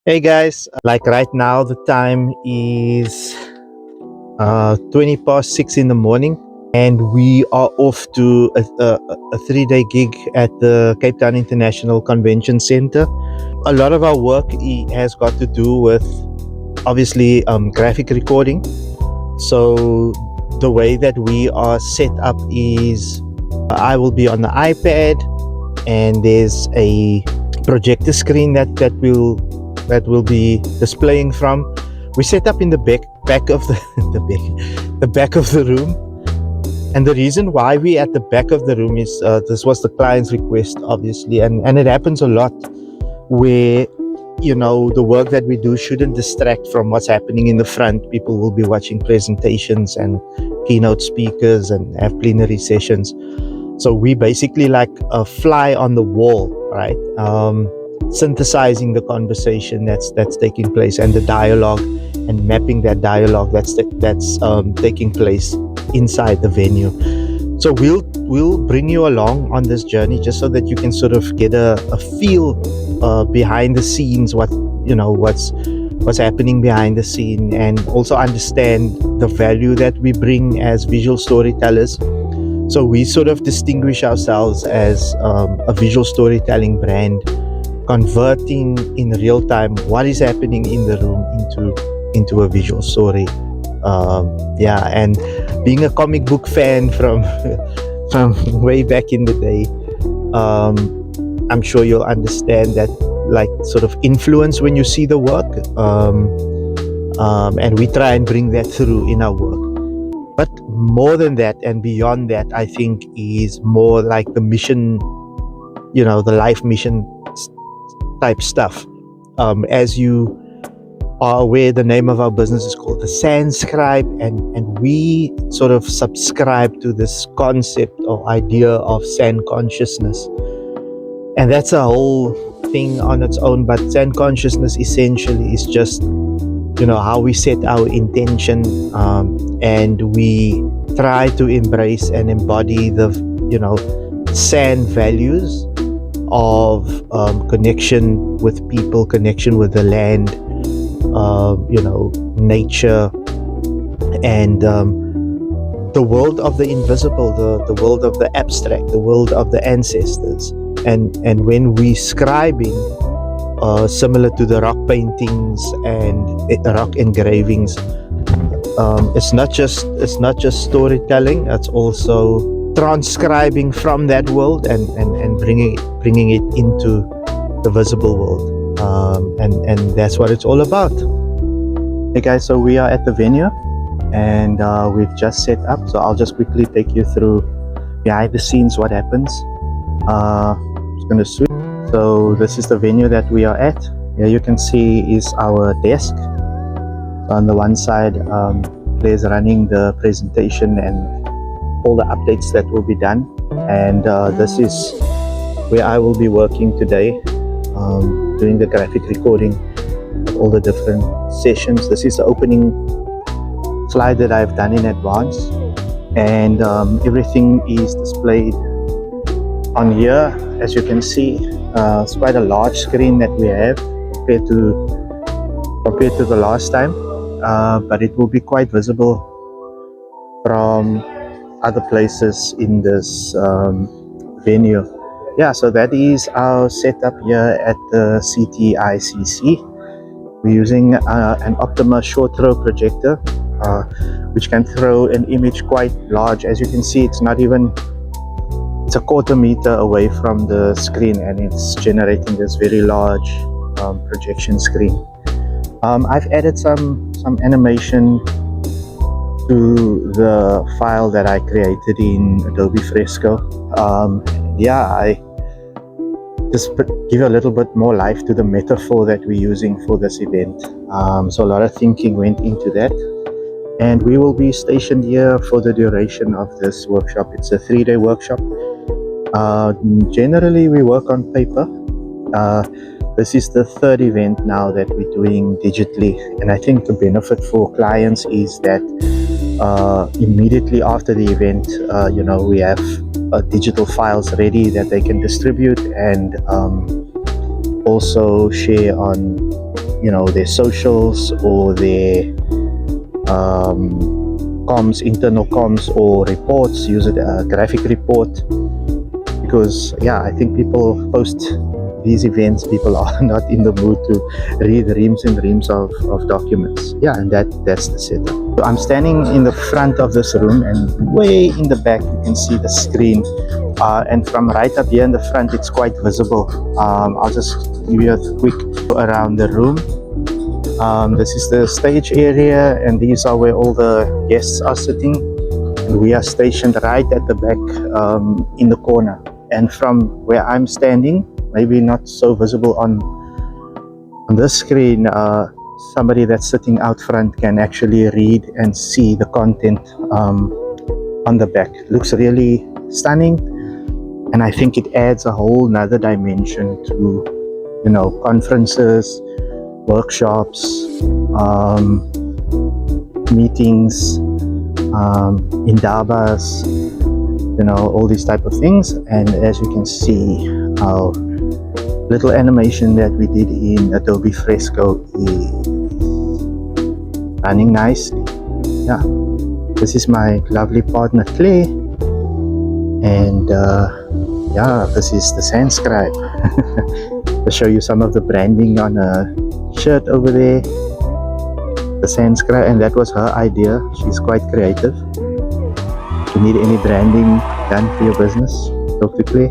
Hey guys, like right now the time is 20 past 6 in the morning, and we are off to a 3-day gig at the Cape Town International Convention Center. A lot of our work has got to do with obviously graphic recording. So the way that we are set up is I will be on the iPad, and there's a projector screen that will be displaying from. We set up in the back of the back of the room, and the reason why we at the back of the room is this was the client's request, obviously, and it happens a lot where the work that we do shouldn't distract from what's happening in the front. People will be watching presentations and keynote speakers and have plenary sessions. So we basically like a fly on the wall, right? Synthesizing the conversation that's taking place and the dialogue, and mapping that dialogue that's taking place inside the venue. So we'll bring you along on this journey just so that you can sort of get a feel behind the scenes, what's happening behind the scene, and also understand the value that we bring as visual storytellers. So we sort of distinguish ourselves as a visual storytelling brand, converting in real time what is happening in the room into a visual story. And being a comic book fan from way back in the day, I'm sure you'll understand that like sort of influence when you see the work, and we try and bring that through in our work. But more than that and beyond that, I think is more like the mission, the life mission type stuff. As you are aware, the name of our business is called the Scribe, and we sort of subscribe to this concept or idea of sand consciousness. And that's a whole thing on its own, but sand consciousness essentially is just how we set our intention, and we try to embrace and embody the sand values of connection with people, connection with the land, nature, and the world of the invisible, the world of the abstract, the world of the ancestors. And when we scribing, similar to the rock paintings and rock engravings, it's not just storytelling. It's also transcribing from that world and bringing it into the visible world, and that's what it's all about. Hey guys, so we are at the venue, and we've just set up. So I'll just quickly take you through behind the scenes what happens. Just gonna switch. So this is the venue that we are at. Here you can see is our desk. So on the one side, Claire's running the presentation and all the updates that will be done. And this is where I will be working today, doing the graphic recording of all the different sessions. This is the opening slide that I've done in advance, and everything is displayed on here. As you can see, it's quite a large screen that we have compared to the last time, but it will be quite visible from other places in this venue. Yeah, so that is our setup here at the CTICC. We're using an Optima short throw projector, which can throw an image quite large. As you can see, it's a quarter meter away from the screen, and it's generating this very large projection screen. I've added some animation to the file that I created in Adobe Fresco. I just give a little bit more life to the metaphor that we're using for this event. So a lot of thinking went into that, and we will be stationed here for the duration of this workshop. It's a 3-day workshop. Generally we work on paper. This is the third event now that we're doing digitally, and I think the benefit for clients is that immediately after the event, we have digital files ready that they can distribute and also share on their socials or their comms, internal comms or reports, use a graphic report, because I think people post these events, people are not in the mood to read reams and reams of documents. And that's the setup. So I'm standing in the front of this room, and way in the back you can see the screen, and from right up here in the front it's quite visible. I'll just give you a quick around the room. This is the stage area, and these are where all the guests are sitting, and we are stationed right at the back, in the corner. And from where I'm standing, maybe not so visible on this screen, somebody that's sitting out front can actually read and see the content on the back. It looks really stunning, and I think it adds a whole nother dimension to conferences, workshops, meetings, indabas, all these type of things. And as you can see, our little animation that we did in Adobe Fresco is running nicely. This is my lovely partner Clay, and this is the Scribe. I'll show you some of the branding on a shirt over there, the Scribe, and that was her idea. She's quite creative. If you need any branding done for your business, talk to Clay.